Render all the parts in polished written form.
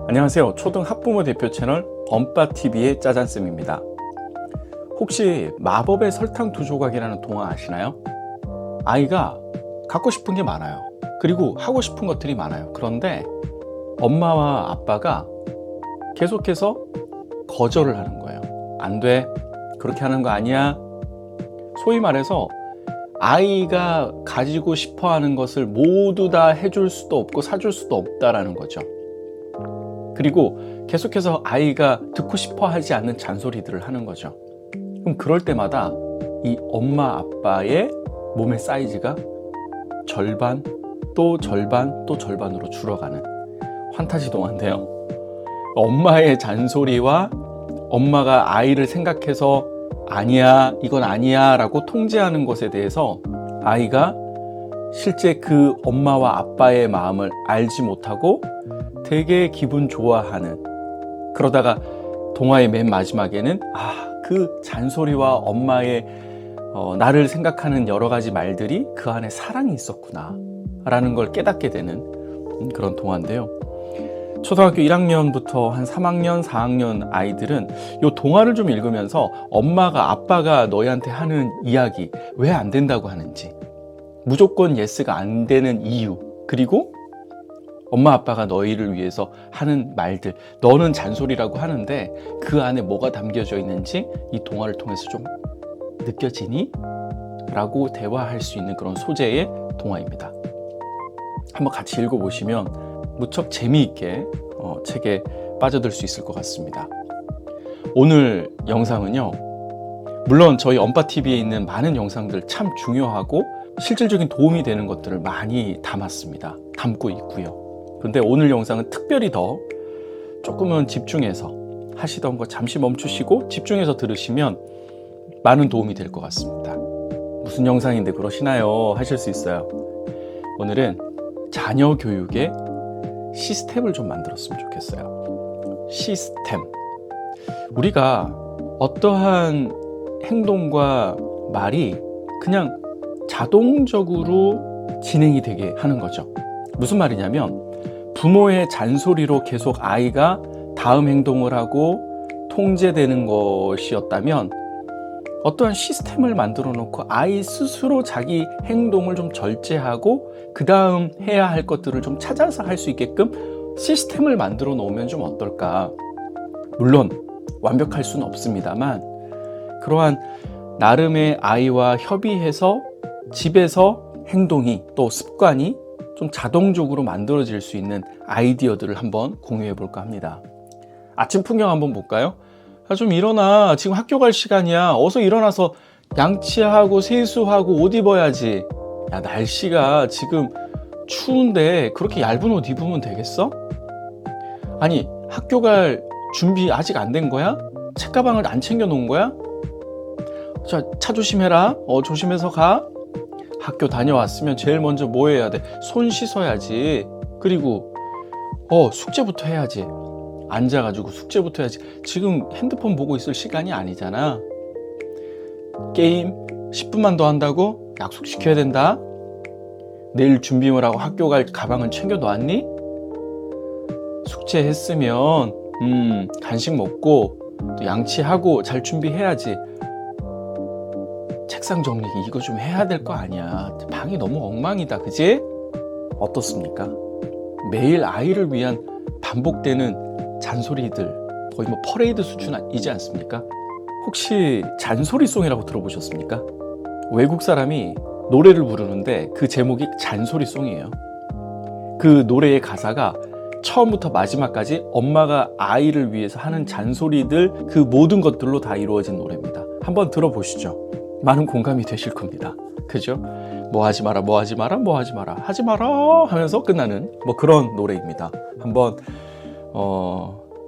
안녕하세요. 초등 학부모 대표 채널 엄빠TV의 짜잔쌤입니다. 혹시 마법의 설탕 두 조각이라는 동화 아시나요? 아이가 갖고 싶은 게 많아요. 그리고 하고 싶은 것들이 많아요. 그런데 엄마와 아빠가 계속해서 거절을 하는 거예요. 안 돼. 그렇게 하는 거 아니야. 소위 말해서 아이가 가지고 싶어 하는 것을 모두 다 해줄 수도 없고 사줄 수도 없다라는 거죠. 그리고 계속해서 아이가 듣고 싶어 하지 않는 잔소리들을 하는 거죠. 그럼 그럴 때마다 이 엄마 아빠의 몸의 사이즈가 절반 또 절반 또 절반으로 줄어가는 환타지 동화인데요. 엄마의 잔소리와 엄마가 아이를 생각해서 아니야 이건 아니야 라고 통제하는 것에 대해서 아이가 실제 그 엄마와 아빠의 마음을 알지 못하고 되게 기분 좋아하는, 그러다가 동화의 맨 마지막에는 그 잔소리와 엄마의 나를 생각하는 여러 가지 말들이 그 안에 사랑이 있었구나 라는 걸 깨닫게 되는 그런 동화인데요. 초등학교 1학년부터 한 3학년, 4학년 아이들은 이 동화를 좀 읽으면서 엄마가 아빠가 너희한테 하는 이야기 왜 안 된다고 하는지, 무조건 예스가 안 되는 이유, 그리고 엄마 아빠가 너희를 위해서 하는 말들, 너는 잔소리라고 하는데 그 안에 뭐가 담겨져 있는지 이 동화를 통해서 좀 느껴지니? 라고 대화할 수 있는 그런 소재의 동화입니다. 한번 같이 읽어보시면 무척 재미있게 책에 빠져들 수 있을 것 같습니다. 오늘 영상은요, 물론 저희 엄빠TV에 있는 많은 영상들 참 중요하고 실질적인 도움이 되는 것들을 많이 담고 있고요. 그런데 오늘 영상은 특별히 더 조금은 집중해서 하시던 거 잠시 멈추시고 집중해서 들으시면 많은 도움이 될 것 같습니다. 무슨 영상인데 그러시나요? 하실 수 있어요. 오늘은 자녀 교육의 시스템을 좀 만들었으면 좋겠어요. 시스템. 우리가 어떠한 행동과 말이 그냥 자동적으로 진행이 되게 하는 거죠. 무슨 말이냐면 부모의 잔소리로 계속 아이가 다음 행동을 하고 통제되는 것이었다면 어떠한 시스템을 만들어 놓고 아이 스스로 자기 행동을 좀 절제하고 그 다음 해야 할 것들을 좀 찾아서 할 수 있게끔 시스템을 만들어 놓으면 좀 어떨까. 물론 완벽할 수는 없습니다만 그러한 나름의 아이와 협의해서 집에서 행동이 또 습관이 좀 자동적으로 만들어질 수 있는 아이디어들을 한번 공유해 볼까 합니다. 아침 풍경 한번 볼까요? 좀 일어나. 지금 학교 갈 시간이야. 어서 일어나서 양치하고 세수하고 옷 입어야지. 야, 날씨가 지금 추운데 그렇게 얇은 옷 입으면 되겠어? 아니, 학교 갈 준비 아직 안 된 거야? 책가방을 안 챙겨 놓은 거야? 자, 차 조심해라. 조심해서 가. 학교 다녀왔으면 제일 먼저 뭐 해야 돼? 손 씻어야지. 그리고 숙제부터 해야지. 앉아가지고 숙제부터 해야지. 지금 핸드폰 보고 있을 시간이 아니잖아. 게임 10분만 더 한다고? 약속시켜야 된다. 내일 준비물 하고 학교 갈 가방은 챙겨 놓았니? 숙제했으면 간식 먹고 또 양치하고 잘 준비해야지. 책상 정리 이거 좀 해야 될 거 아니야. 방이 너무 엉망이다. 그지? 어떻습니까? 매일 아이를 위한 반복되는 잔소리들, 거의 뭐 퍼레이드 수준이지 않습니까? 혹시 잔소리송이라고 들어보셨습니까? 외국 사람이 노래를 부르는데 그 제목이 잔소리송이에요. 그 노래의 가사가 처음부터 마지막까지 엄마가 아이를 위해서 하는 잔소리들, 그 모든 것들로 다 이루어진 노래입니다. 한번 들어보시죠. 많은 공감이 되실 겁니다. 그죠? 뭐 하지 마라, 뭐 하지 마라, 뭐 하지 마라, 하지 마라 하면서 끝나는 뭐 그런 노래입니다. 한번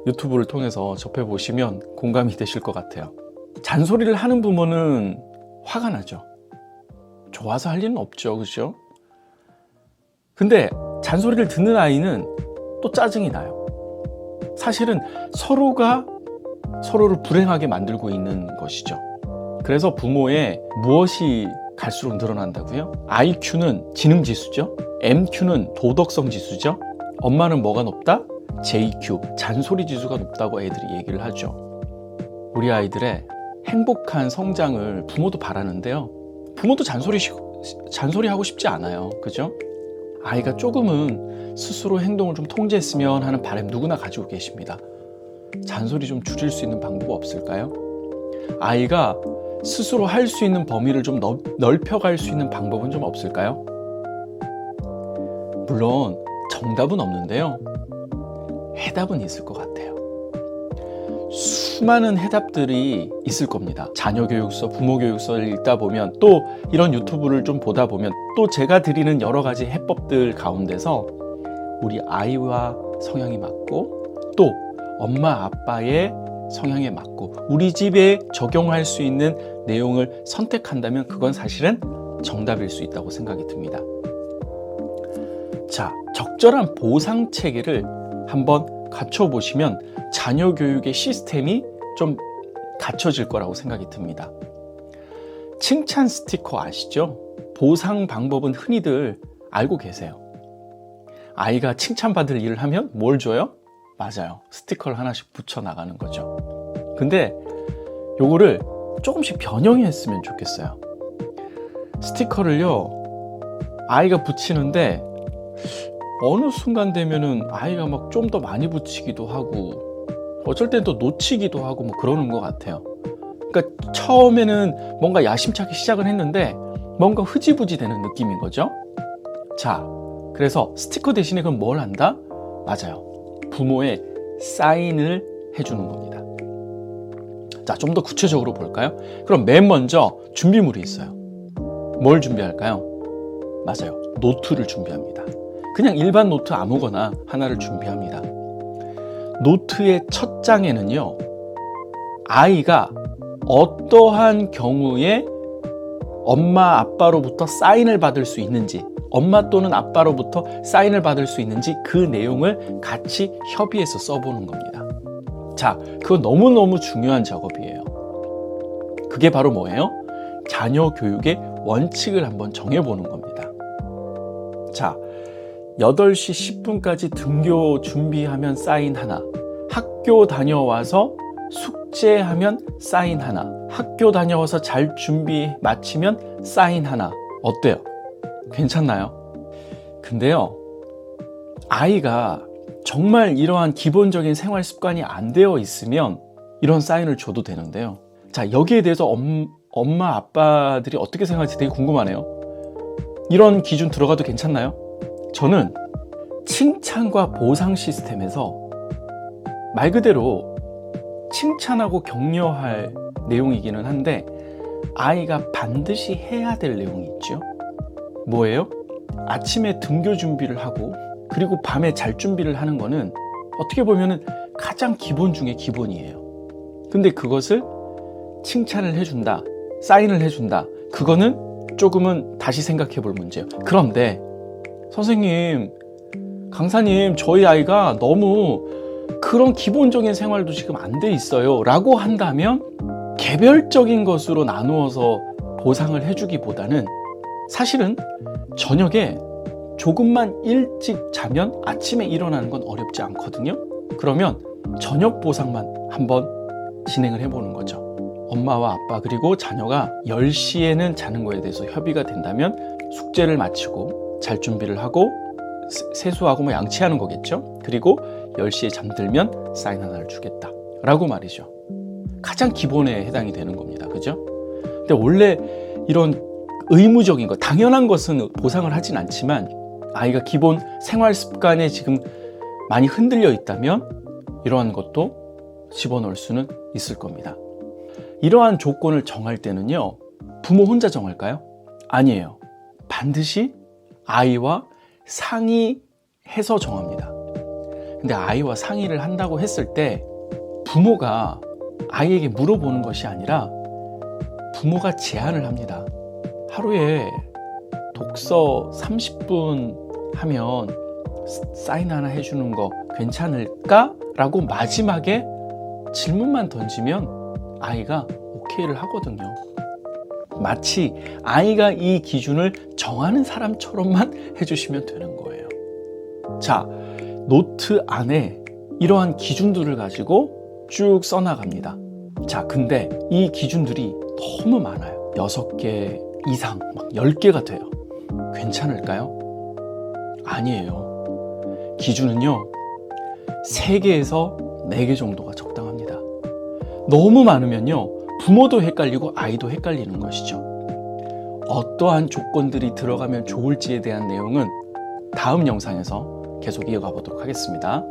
유튜브를 통해서 접해보시면 공감이 되실 것 같아요. 잔소리를 하는 부모는 화가 나죠. 좋아서 할 일은 없죠. 그죠? 근데 잔소리를 듣는 아이는 또 짜증이 나요. 사실은 서로가 서로를 불행하게 만들고 있는 것이죠. 그래서 부모의 무엇이 갈수록 늘어난다고요? IQ는 지능지수죠. MQ는 도덕성 지수죠. 엄마는 뭐가 높다? JQ, 잔소리 지수가 높다고 애들이 얘기를 하죠. 우리 아이들의 행복한 성장을 부모도 바라는데요. 부모도 잔소리하고 싶지 않아요. 그죠? 아이가 조금은 스스로 행동을 좀 통제했으면 하는 바람 누구나 가지고 계십니다. 잔소리 좀 줄일 수 있는 방법 없을까요? 아이가 스스로 할 수 있는 범위를 좀 넓혀갈 수 있는 방법은 좀 없을까요? 물론 정답은 없는데요. 해답은 있을 것 같아요. 수많은 해답들이 있을 겁니다. 자녀 교육서, 부모 교육서를 읽다 보면, 또 이런 유튜브를 좀 보다 보면, 또 제가 드리는 여러 가지 해법들 가운데서 우리 아이와 성향이 맞고, 또 엄마 아빠의 성향에 맞고 우리 집에 적용할 수 있는 내용을 선택한다면 그건 사실은 정답일 수 있다고 생각이 듭니다. 자, 적절한 보상 체계를 한번 갖춰보시면 자녀 교육의 시스템이 좀 갖춰질 거라고 생각이 듭니다. 칭찬 스티커 아시죠? 보상 방법은 흔히들 알고 계세요. 아이가 칭찬받을 일을 하면 뭘 줘요? 맞아요. 스티커를 하나씩 붙여 나가는 거죠. 근데 요거를 조금씩 변형했으면 좋겠어요. 스티커를요, 아이가 붙이는데 어느 순간 되면은 아이가 막 좀 더 많이 붙이기도 하고, 어쩔 땐 또 놓치기도 하고 뭐 그러는 것 같아요. 그러니까 처음에는 뭔가 야심차게 시작을 했는데 뭔가 흐지부지 되는 느낌인 거죠. 자, 그래서 스티커 대신에 그럼 뭘 한다? 맞아요. 부모의 사인을 해주는 겁니다. 자, 좀 더 구체적으로 볼까요? 그럼 맨 먼저 준비물이 있어요. 뭘 준비할까요? 맞아요. 노트를 준비합니다. 그냥 일반 노트 아무거나 하나를 준비합니다. 노트의 첫 장에는요, 아이가 어떠한 경우에 엄마 아빠로부터 사인을 받을 수 있는지, 엄마 또는 아빠로부터 사인을 받을 수 있는지 그 내용을 같이 협의해서 써보는 겁니다. 자, 그건 너무너무 중요한 작업이에요. 그게 바로 뭐예요? 자녀 교육의 원칙을 한번 정해보는 겁니다. 자, 8시 10분까지 등교 준비하면 사인 하나, 학교 다녀와서 숙제하면 사인 하나, 학교 다녀와서 잘 준비 마치면 사인 하나. 어때요? 괜찮나요? 근데요, 아이가 정말 이러한 기본적인 생활 습관이 안 되어 있으면 이런 사인을 줘도 되는데요. 자, 여기에 대해서 엄마 아빠들이 어떻게 생각할지 되게 궁금하네요. 이런 기준 들어가도 괜찮나요? 저는 칭찬과 보상 시스템에서 말 그대로 칭찬하고 격려할 내용이기는 한데 아이가 반드시 해야 될 내용이 있죠. 뭐예요? 아침에 등교 준비를 하고 그리고 밤에 잘 준비를 하는 거는 어떻게 보면은 가장 기본 중에 기본이에요. 근데 그것을 칭찬을 해준다, 사인을 해준다, 그거는 조금은 다시 생각해 볼 문제예요. 그런데 선생님, 강사님, 저희 아이가 너무 그런 기본적인 생활도 지금 안 돼 있어요 라고 한다면 개별적인 것으로 나누어서 보상을 해주기보다는 사실은 저녁에 조금만 일찍 자면 아침에 일어나는 건 어렵지 않거든요. 그러면 저녁 보상만 한번 진행을 해보는 거죠. 엄마와 아빠 그리고 자녀가 10시에는 자는 거에 대해서 협의가 된다면 숙제를 마치고 잘 준비를 하고 세수하고 뭐 양치하는 거겠죠. 그리고 10시에 잠들면 사인 하나를 주겠다 라고 말이죠. 가장 기본에 해당이 되는 겁니다. 그죠? 근데 원래 이런 의무적인 것, 당연한 것은 보상을 하진 않지만 아이가 기본 생활 습관에 지금 많이 흔들려 있다면 이러한 것도 집어넣을 수는 있을 겁니다. 이러한 조건을 정할 때는요, 부모 혼자 정할까요? 아니에요. 반드시 아이와 상의해서 정합니다. 근데 아이와 상의를 한다고 했을 때 부모가 아이에게 물어보는 것이 아니라 부모가 제안을 합니다. 하루에 독서 30분 하면 사인 하나 해주는 거 괜찮을까? 라고 마지막에 질문만 던지면 아이가 오케이를 하거든요. 마치 아이가 이 기준을 정하는 사람처럼만 해주시면 되는 거예요. 자, 노트 안에 이러한 기준들을 가지고 쭉 써나갑니다. 자, 근데 이 기준들이 너무 많아요. 6개 이상, 막 10개가 돼요. 괜찮을까요? 아니에요. 기준은요, 3개에서 4개 정도가 적당합니다. 너무 많으면요, 부모도 헷갈리고 아이도 헷갈리는 것이죠. 어떠한 조건들이 들어가면 좋을지에 대한 내용은 다음 영상에서 계속 이어가 보도록 하겠습니다.